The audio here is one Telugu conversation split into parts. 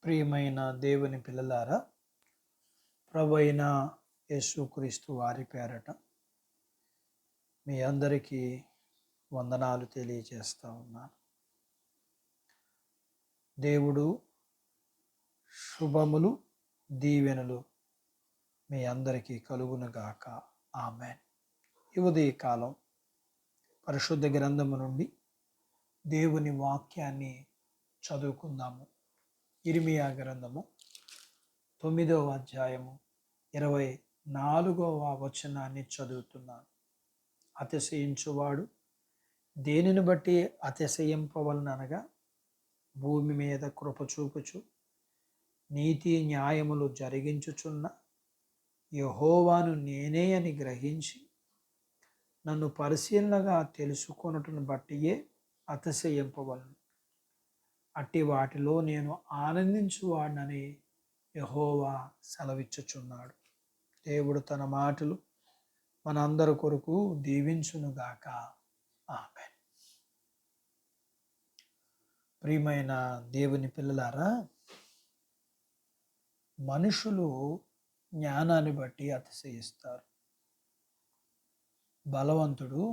ప్రియమైన దేవుని పిల్లలారా, ప్రభువైన యేసుక్రీస్తు వారి పేరట మీ అందరికీ వందనాలు తెలియజేస్తా ఉన్నాను. దేవుడు శుభములు దీవెనలు మీ అందరికీ కలుగునుగాక. ఆమేన్. ఈ ఉదయకాలం పరిశుద్ధ గ్రంథము నుండి దేవుని వాక్యాన్ని చదువుకుందాము. ఇర్మియా గ్రంథము 9వ అధ్యాయము 24వ వచనాన్ని చదువుతున్నాను. అతిశయించువాడు దేనిని బట్టి అతిశయింపవలననగా, భూమి మీద కృప చూపుచు నీతి న్యాయములు జరిగించుచున్న యెహోవాను నేనే అని గ్రహించి నన్ను పరిశీలనగా తెలుసుకొనుటను బట్టియే అతిశయింపవలను. అట్టి వాటిలో నేను ఆనందించువాడనని యెహోవా సెలవిచ్చుచున్నాడు. దేవుడు తన మాటలు మనందరి కొరకు దీవించునుగాక. ఆమేన్. ప్రియమైన దేవుని పిల్లలారా, మనుషులు జ్ఞానాన్ని బట్టి అతిశయిస్తారు. బలవంతుడు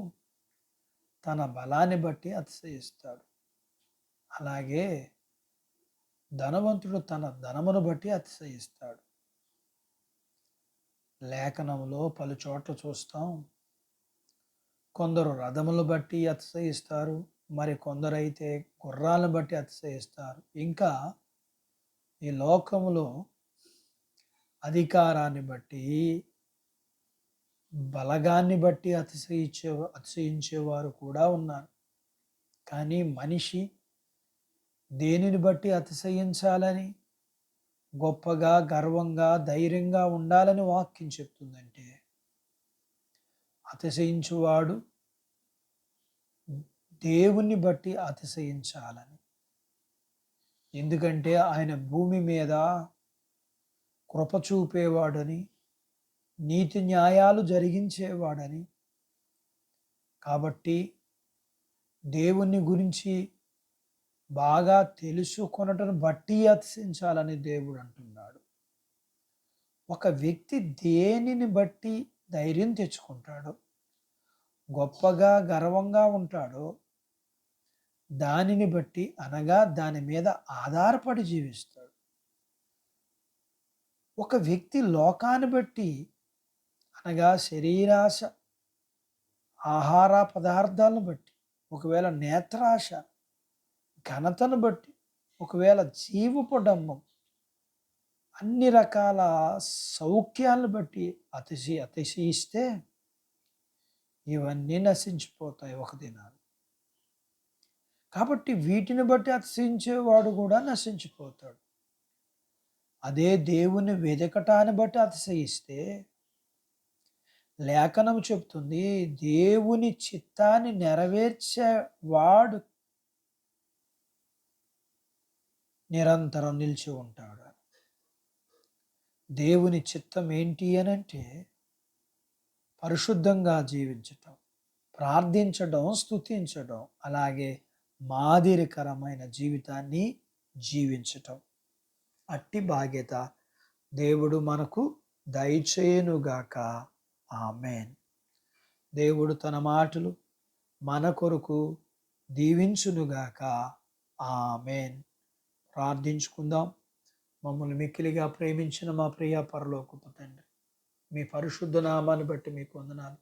తన బలాన్ని బట్టి అతిశయిస్తాడు. అలాగే ధనవంతుడు తన ధనమును బట్టి అతిశయిస్తాడు. లేఖనంలో పలు చోట్ల చూస్తాం, కొందరు రథములను బట్టి అతిశయిస్తారు, మరి కొందరైతే గుర్రాలను బట్టి అతిశయిస్తారు. ఇంకా ఈ లోకములో అధికారాన్ని బట్టి, బలగాన్ని బట్టి అతిశయించేవారు కూడా ఉన్నారు. కానీ మనిషి దేనిని బట్టి అతిశయించాలని, గొప్పగా, గర్వంగా, ధైర్యంగా ఉండాలని వాక్యం చెప్తుందంటే, అతిశయించువాడు దేవుణ్ణి బట్టి అతిశయించాలని. ఎందుకంటే ఆయన భూమి మీద కృప చూపేవాడని, నీతి న్యాయాలు జరిగించేవాడని. కాబట్టి దేవుని గురించి బాగా తెలుసుకొనటను బట్టి అతిశయించాలని దేవుడు అంటున్నాడు. ఒక వ్యక్తి దేనిని బట్టి ధైర్యం తెచ్చుకుంటాడో, గొప్పగా గర్వంగా ఉంటాడో, దానిని బట్టి, అనగా దాని మీద ఆధారపడి జీవిస్తాడు. ఒక వ్యక్తి లోకాన్ని బట్టి, అనగా శరీరాశ, ఆహార పదార్థాలను బట్టి, ఒకవేళ నేత్రాశ, ఘనతను బట్టి, ఒకవేళ జీవపు డంబం, అన్ని రకాల సౌఖ్యాలను బట్టి అతిశయిస్తే ఇవన్నీ నశించిపోతాయి ఒక దినాలు. కాబట్టి వీటిని బట్టి అతిశయించేవాడు కూడా నశించిపోతాడు. అదే దేవుని వెదకటాన్ని బట్టి అతిశయిస్తే, లేఖనం చెప్తుంది, దేవుని చిత్తాన్ని నెరవేర్చేవాడు నిరంతరం నిలిచి ఉంటాడు. దేవుని చిత్తం ఏంటి అనంటే, పరిశుద్ధంగా జీవించటం, ప్రార్థించడం, స్తుతించడం, అలాగే మాదిరికరమైన జీవితాన్ని జీవించటం. అట్టి బాధ్యత దేవుడు మనకు దయచేయునుగాక. ఆమేన్. దేవుడు తన మాటలు మన కొరకు దీవించునుగాక. ఆమేన్. ప్రార్థించుకుందాం. మమ్మల్ని మిక్కిలిగా ప్రేమించిన మా ప్రియ పరలోకపు తండ్రి, మీ పరిశుద్ధ నామాన్ని బట్టి మీకు వందనాలు.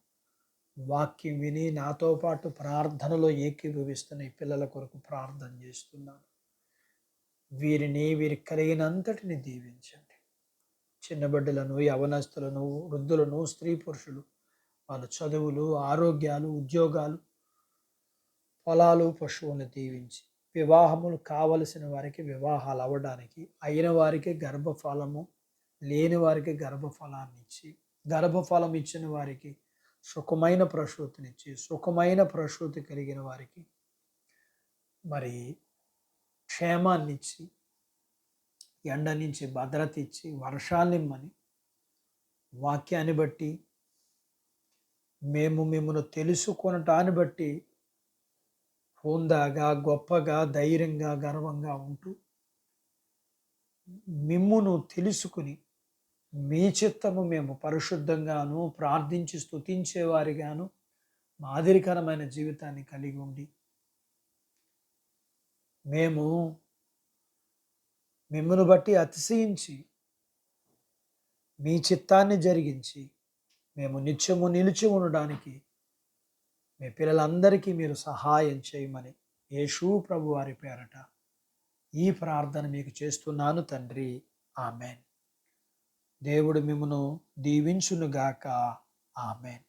వాక్యం విని నాతో పాటు ప్రార్థనలో ఏకీభవిస్తున్న ఈ పిల్లల కొరకు ప్రార్థన చేస్తున్నాను. వీరికి కలిగినంతటిని దీవించండి. చిన్న బిడ్డలను, యవనస్తులను, వృద్ధులను, స్త్రీ పురుషులు, వాళ్ళ చదువులు, ఆరోగ్యాలు, ఉద్యోగాలు, పొలాలు, పశువులను దీవించి, వివాహములు కావలసిన వారికి వివాహాలు అవ్వడానికి, అయిన వారికి గర్భఫలము, లేని వారికి గర్భఫలాన్ని ఇచ్చి, గర్భఫలం ఇచ్చిన వారికి సుఖమైన ప్రసూతినిచ్చి, సుఖమైన ప్రసూతి కలిగిన వారికి మరి క్షేమాన్నిచ్చి, ఎండ నుంచి భద్రత ఇచ్చి, వర్షాన్నిమ్మని వాక్యాన్ని బట్టి, మేము మిమ్మల్ని తెలుసుకొనటాన్ని బట్టి హోందాగా, గొప్పగా, ధైర్యంగా, గర్వంగా ఉంటూ మిమ్మును తెలుసుకుని మీ చిత్తము మేము పరిశుద్ధంగాను ప్రార్థించి స్తుతించేవారిగాను మాదిరికరమైన జీవితాన్ని కలిగి ఉండి మేము మిమ్మను బట్టి అతిశయించి మీ చిత్తాన్ని జరిగించి మేము నిత్యము నిలిచి ఉండడానికి మీ పిల్లలందరికీ మీరు సహాయం చేయమని యేసు ప్రభు వారి పేరట ఈ ప్రార్థన మీకు చేస్తున్నాను తండ్రి. ఆమెన్. దేవుడు మిమ్మును దీవించునుగాక. ఆమెన్.